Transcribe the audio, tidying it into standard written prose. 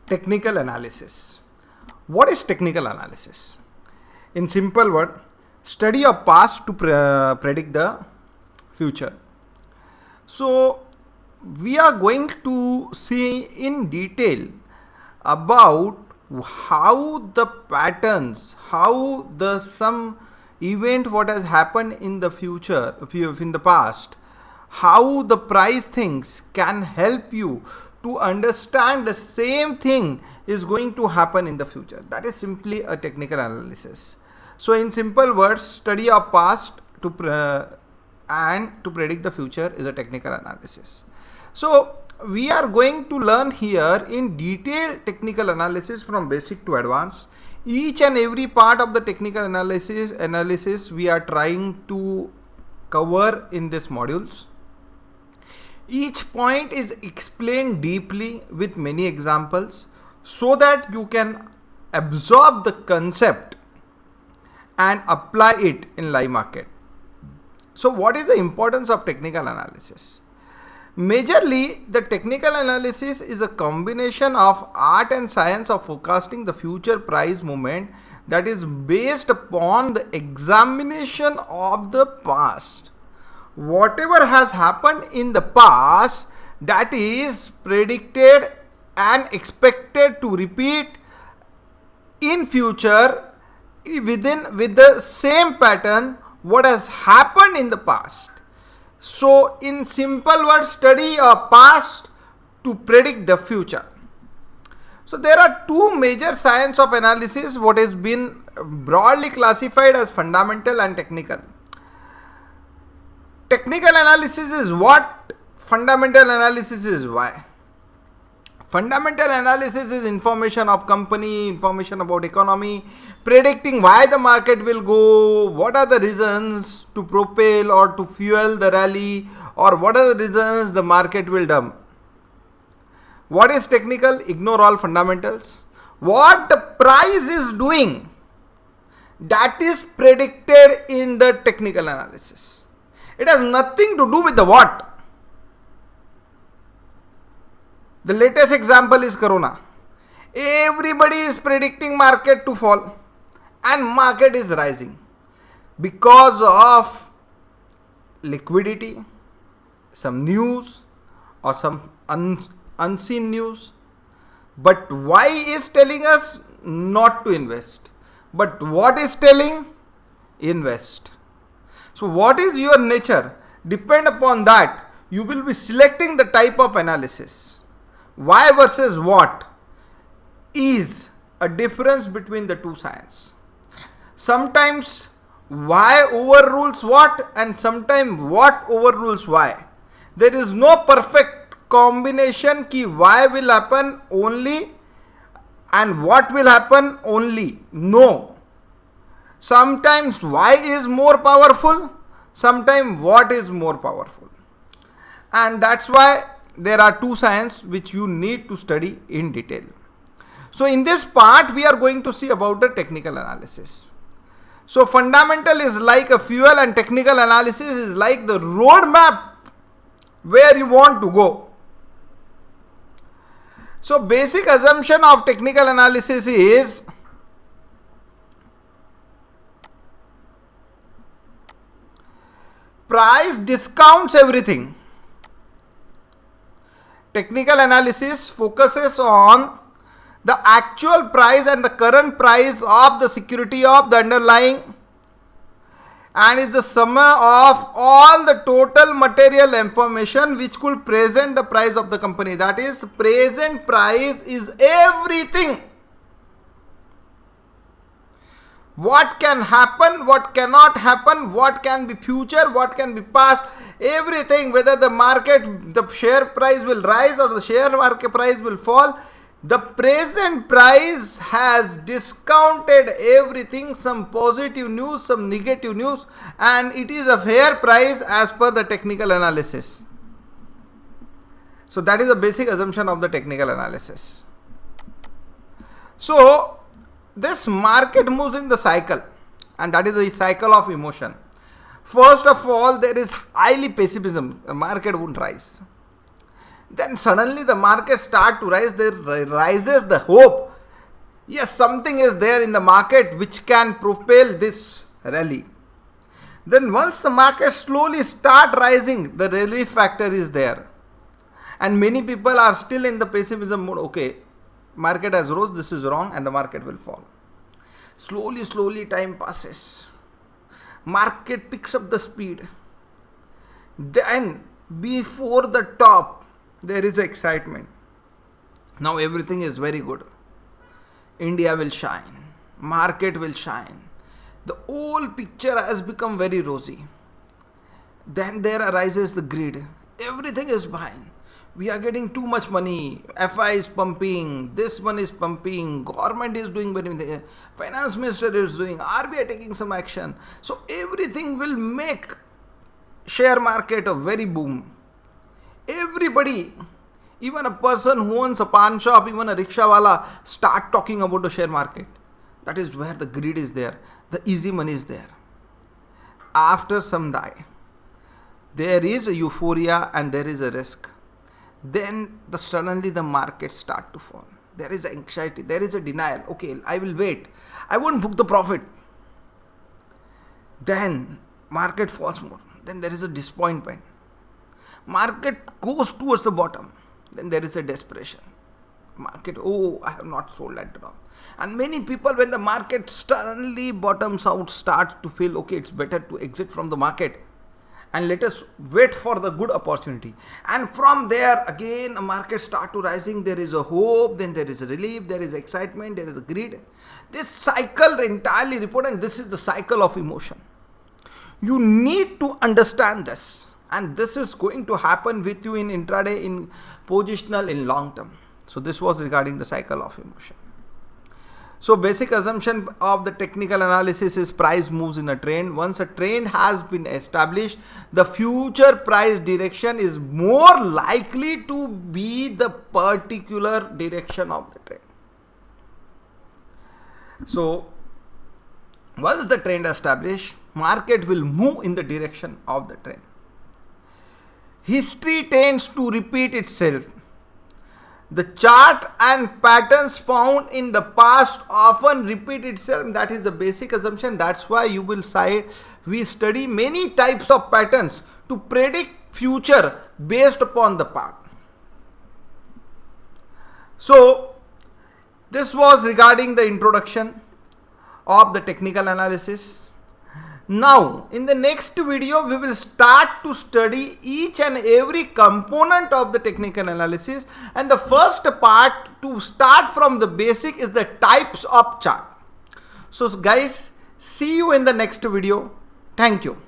Technical analysis. What is technical analysis? In simple word, study of past to predict the future. So we are going to see in detail about how the patterns, how the some event what has happened in the future, in the past, how the price things can help you to understand the same thing is going to happen in the future. That is simply a technical analysis. So in simple words, study of past to and to predict the future is a technical analysis. So we are going to learn here in detail technical analysis from basic to advanced. Each and every part of the technical analysis we are trying to cover in these modules. Each point is explained deeply with many examples so that you can absorb the concept and apply it in live market. So what is the importance of technical analysis? Majorly, the technical analysis is a combination of art and science of forecasting the future price movement that is based upon the examination of the past. Whatever has happened in the past, that is predicted and expected to repeat in future with the same pattern what has happened in the past. So in simple words, study a past to predict the future. So there are two major science of analysis what has been broadly classified as fundamental and technical. Technical analysis is what, fundamental analysis is why. Fundamental analysis is information of company, information about economy, predicting why the market will go, what are the reasons to propel or to fuel the rally, or what are the reasons the market will dump. What is technical? Ignore all fundamentals. What the price is doing, that is predicted in the technical analysis. It has nothing to do with the what. The latest example is Corona. Everybody is predicting market to fall and market is rising because of liquidity, some news or some unseen news. But why is telling us not to invest? But what is telling? Invest. So what is your nature? Depend upon that. You will be selecting the type of analysis. Why versus what is a difference between the two science. Sometimes why overrules what and sometimes what overrules why. There is no perfect combination ki why will happen only and what will happen only. No. Sometimes why is more powerful, sometimes what is more powerful. And that's why there are two science which you need to study in detail. So in this part we are going to see about the technical analysis. So fundamental is like a fuel and technical analysis is like the roadmap where you want to go. So basic assumption of technical analysis is price discounts everything. Technical analysis focuses on the actual price and the current price of the security of the underlying and is the sum of all the total material information which could present the price of the company. That is, the present price is everything. What can happen, what cannot happen, what can be future, what can be past, everything, whether the market, the share price will rise or the share market price will fall. The present price has discounted everything, some positive news, some negative news, and it is a fair price as per the technical analysis. So that is a basic assumption of the technical analysis. So this market moves in the cycle, and that is a cycle of emotion. First of all, there is highly pessimism. The market won't rise. Then suddenly the market start to rise. There rises the hope. Yes, something is there in the market which can propel this rally. Then once the market slowly start rising, the relief factor is there. And many people are still in the pessimism mode. Okay, market has rose, this is wrong, and the market will fall. Slowly time passes. Market picks up the speed. Then before the top, there is excitement. Now everything is very good. India will shine. Market will shine. The whole picture has become very rosy. Then there arises the greed. Everything is buying. We are getting too much money. FI is pumping. This one is pumping. Government is doing very much. Finance minister is doing. RBI taking some action. So everything will make share market a very boom. Everybody, even a person who owns a pawn shop, even a rickshawala, start talking about the share market. That is where the greed is there. The easy money is there. After some time, there is a euphoria and there is a risk. Then suddenly the market start to fall. There is anxiety. There is a denial. Okay, I will wait. I won't book the profit. Then market falls more. Then there is a disappointment. Market goes towards the bottom. Then there is a desperation. Market, oh, I have not sold at all. And many people, when the market suddenly bottoms out, start to feel, okay, it's better to exit from the market and let us wait for the good opportunity. And from there, again, the market start to rising. There is a hope, then there is a relief, there is excitement, there is a greed. This cycle entirely reported, and this is the cycle of emotion. You need to understand this. And this is going to happen with you in intraday, in positional, in long term. So this was regarding the cycle of emotion. So basic assumption of the technical analysis is price moves in a trend. Once a trend has been established, the future price direction is more likely to be the particular direction of the trend. So once the trend established, market will move in the direction of the trend. History tends to repeat itself. The chart and patterns found in the past often repeat itself. That is the basic assumption. That's why you will say we study many types of patterns to predict future based upon the past. So this was regarding the introduction of the technical analysis. Now, in the next video, we will start to study each and every component of the technical analysis. And the first part to start from the basic is the types of chart. So guys, see you in the next video. Thank you.